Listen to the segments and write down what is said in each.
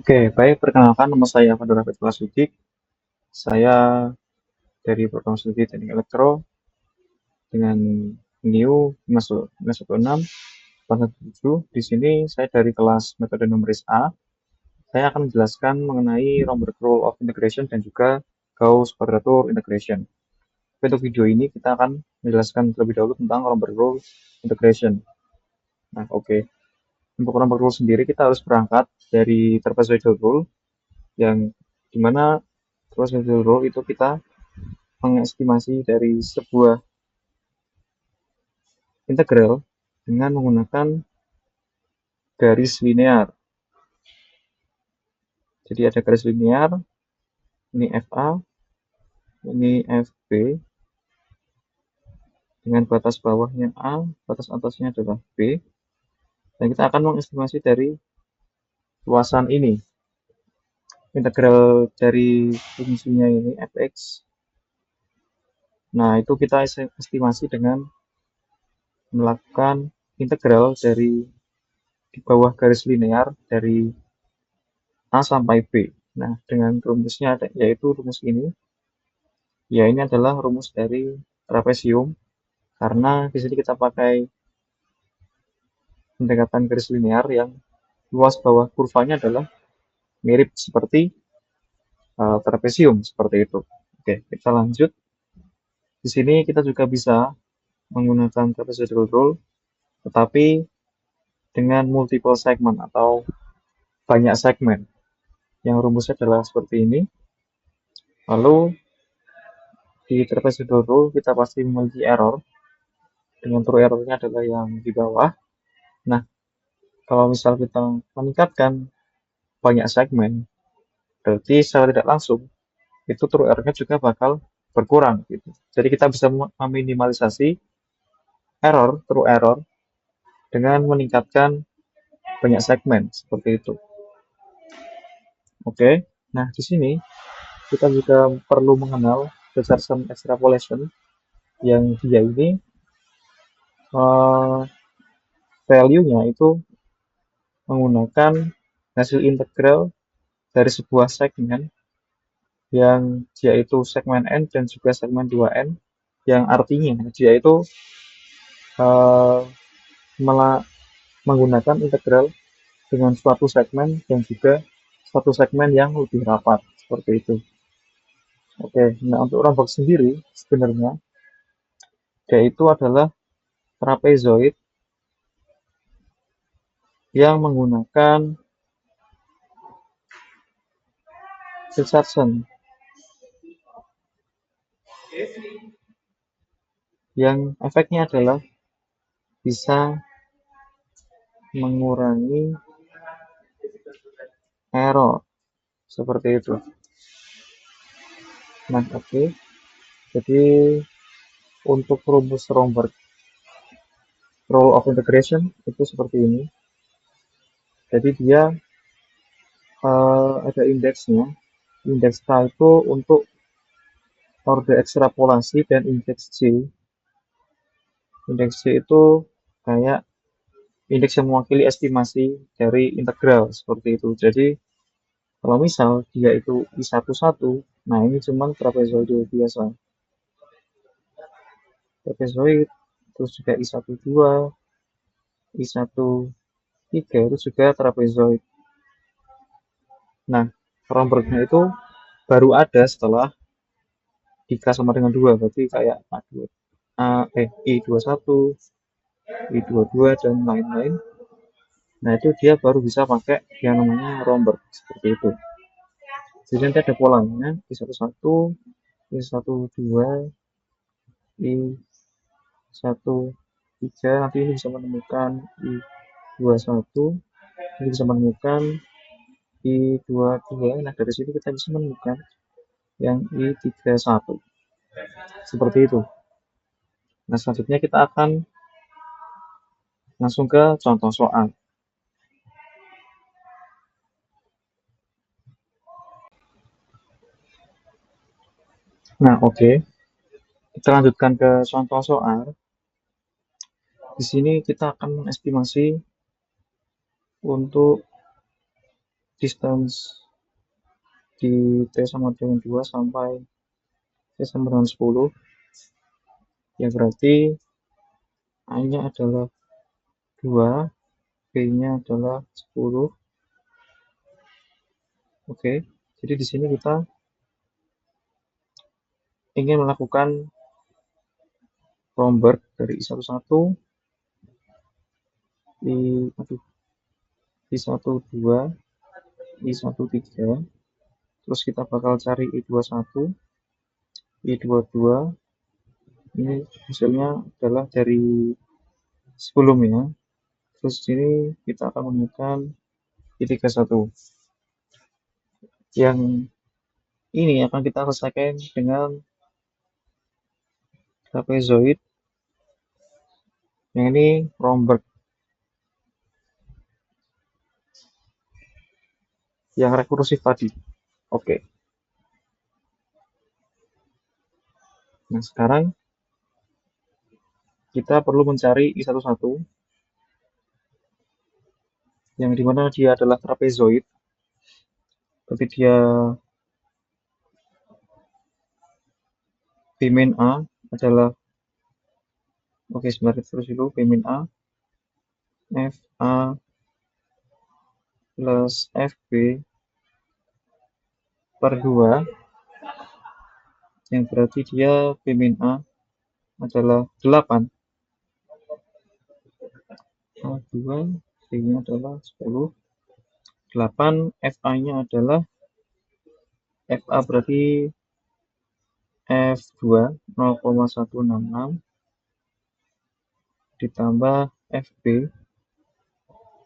Oke, baik. Perkenalkan, nama saya Fadul Rafid Sudik. Saya dari program studi Teknik Elektro dengan NIU 516 817. Di sini saya dari kelas metode numeris A. Saya akan menjelaskan mengenai Romberg Rule of Integration dan juga Gauss Quadrature Integration. Untuk video ini kita akan menjelaskan terlebih dahulu tentang Romberg Rule Integration. Nah, oke. Untuk Romberg Rule sendiri kita harus berangkat dari trapezoidal rule yang dimana trapezoidal rule itu kita mengestimasi dari sebuah integral dengan menggunakan garis linear. Jadi ada garis linear, ini FA, ini FB, dengan batas bawahnya A, batas atasnya adalah B, dan kita akan mengestimasi dari luasan ini. Integral dari fungsinya ini fx. Nah, itu kita estimasi dengan melakukan integral dari di bawah garis linear dari A sampai B. Nah, dengan rumusnya yaitu rumus ini. Ya, ini adalah rumus dari trapesium karena di sini kita pakai pendekatan garis linear yang luas bawah kurvanya adalah mirip seperti trapesium seperti itu. Oke, kita lanjut. Di sini kita juga bisa menggunakan trapezoidal rule, tetapi dengan multiple segment atau banyak segmen. Yang rumusnya adalah seperti ini. Lalu di trapezoidal rule kita pasti memiliki error. Dengan true errornya adalah yang di bawah. Nah, kalau misal kita meningkatkan banyak segmen, berarti secara tidak langsung itu true error-nya juga bakal berkurang gitu. Jadi kita bisa meminimalisasi true error dengan meningkatkan banyak segmen seperti itu. Oke. Nah, di sini kita juga perlu mengenal Richardson extrapolation yang dia ini uh, value-nya itu menggunakan hasil integral dari sebuah segmen yang dia itu segmen N dan juga segmen 2N yang artinya dia itu uh, menggunakan integral dengan suatu segmen dan juga suatu segmen yang lebih rapat seperti itu. Oke, nah untuk rombak sendiri sebenarnya yaitu adalah trapezoid yang menggunakan Richardson yang efeknya adalah bisa mengurangi error seperti itu. Nah, oke. Jadi untuk rumus Romberg rule of integration itu seperti ini. Jadi dia ada indeksnya. Indeks K itu untuk orde ekstrapolasi dan indeks C. Indeks C itu kayak indeks yang mewakili estimasi dari integral seperti itu. Jadi kalau misal dia itu I11, nah ini cuman trapezoid biasa. Trapezoid, terus juga I12, I13 itu juga trapezoid. Nah, Rombergnya itu baru ada setelah Dika sama dengan 2, berarti kayak I21, I22 dan lain-lain. Nah, itu dia baru bisa pakai yang namanya Romberg seperti itu. Jadi nanti ada polanya I11, I12, I13, nanti ini bisa menemukan I21, ini bisa menemukan I22. Nah, dari sini kita bisa menemukan yang I31. Seperti itu. Nah, selanjutnya kita akan langsung ke contoh soal. Nah, oke. Kita lanjutkan ke contoh soal. Di sini kita akan mengestimasi untuk distance di T sama dengan 2 sampai T sama dengan 10, ya berarti A-nya adalah 2, B-nya adalah 10. Oke, jadi di sini kita ingin melakukan Romberg dari I11, I12, I13, terus kita bakal cari I21, I22, ini hasilnya adalah dari sebelumnya, terus di sini kita akan menemukan I31. Yang ini akan kita selesaikan dengan trapezoid, yang ini Romberg, yang rekursif tadi. Oke. Nah, sekarang kita perlu mencari I11, yang dimana dia adalah trapezoid. Berarti dia B min A adalah, oke sebentar kita terus dulu, B min A F A plus FB per 2, yang berarti dia B min A adalah 8, A2, B-nya adalah 10, 8, FA-nya adalah, FA berarti F2 0,166 ditambah FB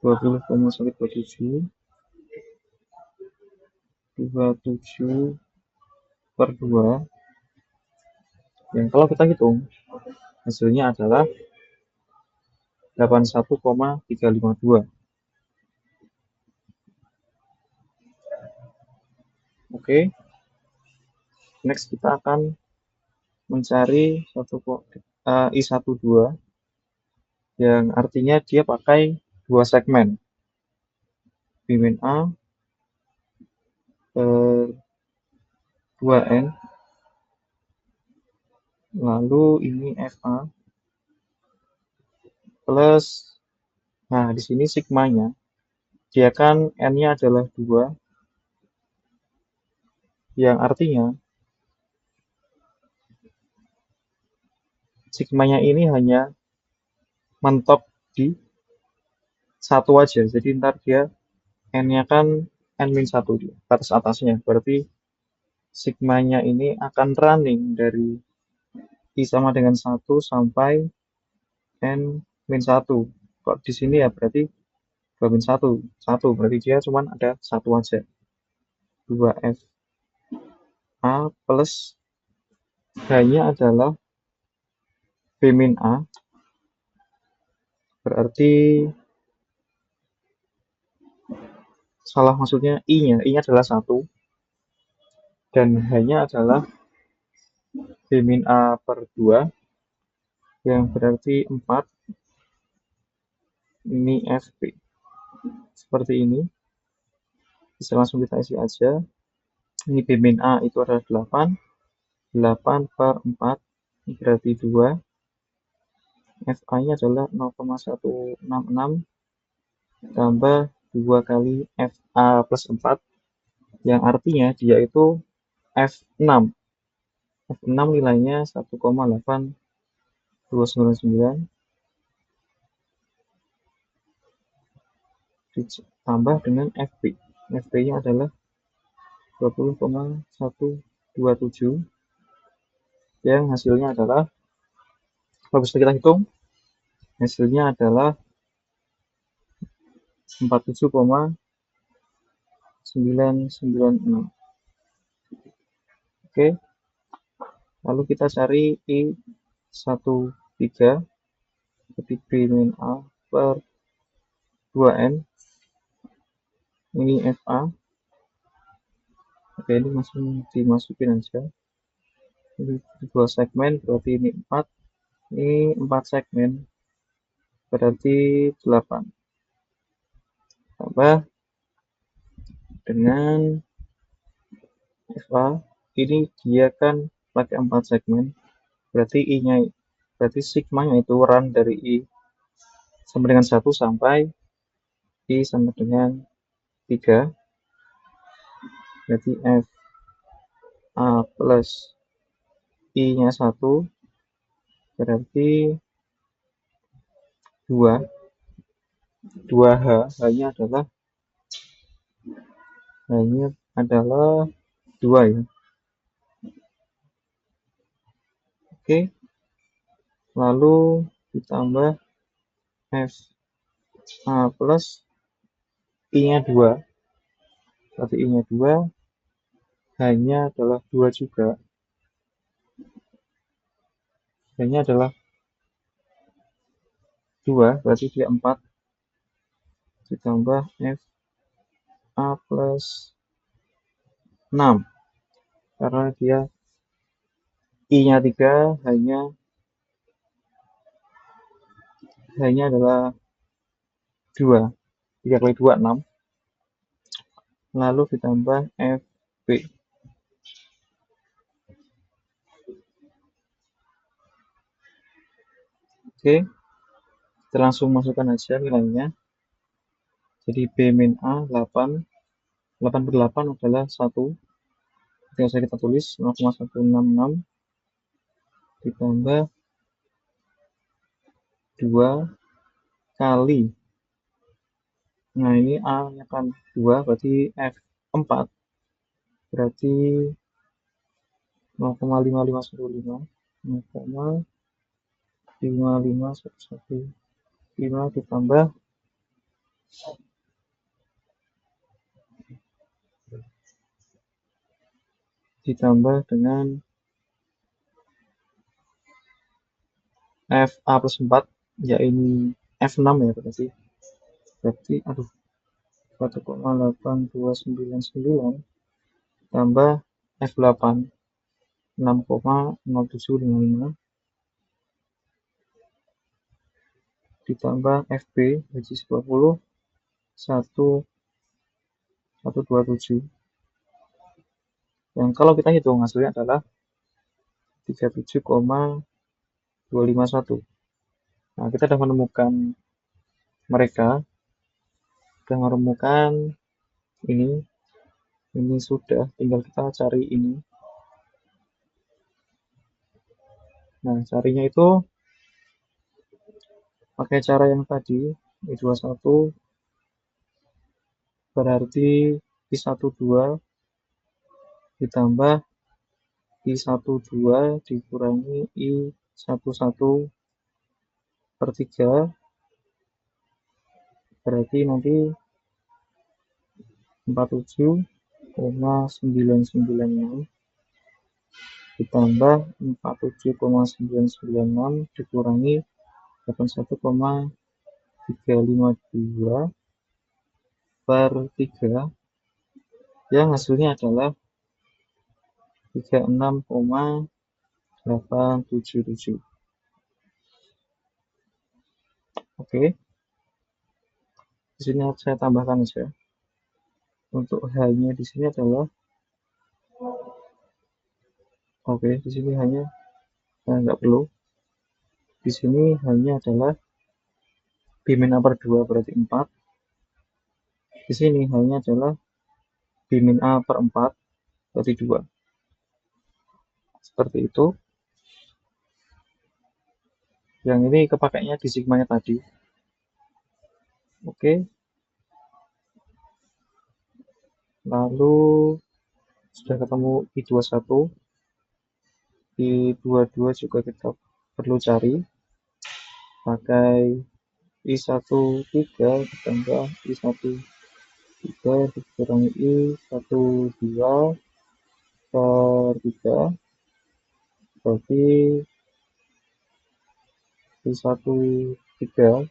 20,127 27 per 2, yang kalau kita hitung hasilnya adalah 81,352. Oke, next kita akan mencari I12, yang artinya dia pakai 2 segmen, B min A per 2N, lalu ini FA plus, nah di sini sigmanya, dia kan N-nya adalah 2, yang artinya sigmanya ini hanya mentok di 1 aja, jadi ntar dia N-nya kan N-1 di atas-atasnya, berarti sigmanya ini akan running dari I sama dengan 1 sampai N-1. Kok di sini ya berarti 2-1, 1, berarti dia cuma ada 1 aja. 2F A plus H-nya adalah B min A, berarti salah maksudnya I-nya adalah 1, dan H-nya adalah B min A per 2, yang berarti 4, ini FB. Seperti ini, bisa langsung kita isi aja. Ini B min A itu adalah 8, 8 per 4, ini berarti 2, FA-nya adalah 0,166 tambah 2 kali FA plus 4, yang artinya dia itu F6. F6 nilainya 1,8299 ditambah dengan FB. FB-nya adalah 20,127, yang hasilnya adalah, kalau bisa kita hitung, hasilnya adalah 47,996. Oke, lalu kita cari I13, jadi B min A per 2N, ini FA. Oke, ini masih dimasukin aja. Ini 2 segmen, berarti ini 4. Ini 4 segmen, berarti 8. Tambah dengan FA. Ini dia kan pakai 4 segmen, berarti sigmanya itu run dari I sama dengan 1 sampai I sama dengan 3, berarti F A plus I nya 1 berarti 2 H hanya adalah 2 ya. Oke, lalu ditambah F A plus I nya 2, berarti I nya 2 hanya adalah 2 juga, hanya adalah 2, berarti dia 4, ditambah F A plus 6, karena dia I nya 3 hanya adalah 2, 3 kali 2 6, lalu ditambah FB. Oke, kita langsung masukkan aja nilainya. Jadi B min A 8 per 8 adalah 1, tinggal kita tulis 0,166 ditambah 2 kali, nah ini A nya kan 2, berarti F 4, berarti 0,5515 ditambah dengan F A plus 4, ya ini F6 ya, berarti 1,8299 tambah F8 6,0755 ditambah FB which is 20 127, yang kalau kita hitung hasilnya adalah 37,251. Nah, kita sudah menemukan ini sudah, tinggal kita cari ini. Nah, carinya itu pakai cara yang tadi, I21 berarti I12 ditambah I12 dikurangi I11 per 3, berarti nanti 47,996 ditambah 47,996 dikurangi 81,352 per 3, yang hasilnya adalah 36,877. Oke, di sini saya tambahkan saja. Untuk H-nya di sini adalah di sini hanya nggak perlu. Di sini hanya adalah B min A per 2 berarti 4. Di sini hanya adalah B min A per 4 berarti 2. Seperti itu. Yang ini kepakainya di sigmanya tadi. Oke. Lalu sudah ketemu I21. I22 juga kita perlu cari. Pakai I13 ditambah I13 dikurangi I12 per 3, berarti I13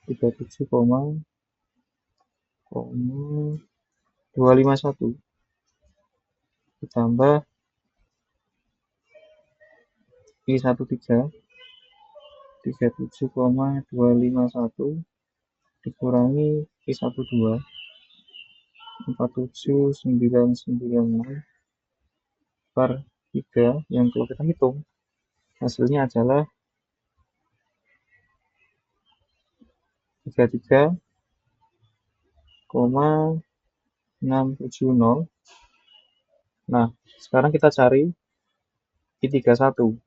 37,251 ditambah I13 37,251 dikurangi I12, 47.996 per 3, yang kalau kita hitung hasilnya adalah 33,670. Nah, sekarang kita cari I31.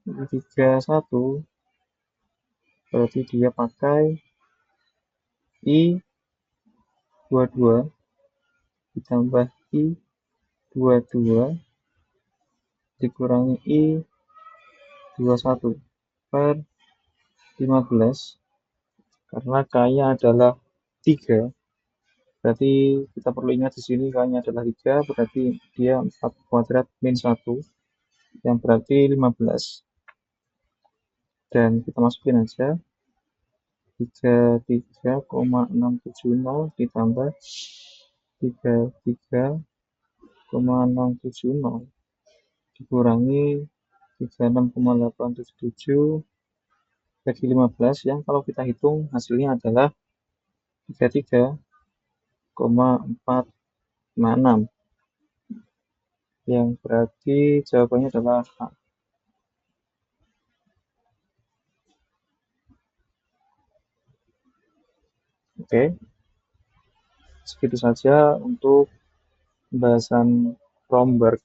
I31 berarti dia pakai I22 ditambah I22 dikurangi I21 per 15, karena K-nya adalah 3. Berarti kita perlu ingat di sini K-nya adalah 3, berarti dia 4 kuadrat min 1, yang berarti 15. Dan kita masukin aja 33,670 ditambah 33,670 dikurangi 36,877 bagi 15, yang kalau kita hitung hasilnya adalah 33,456, yang berarti jawabannya adalah A. Oke, segitu saja untuk pembahasan Romberg.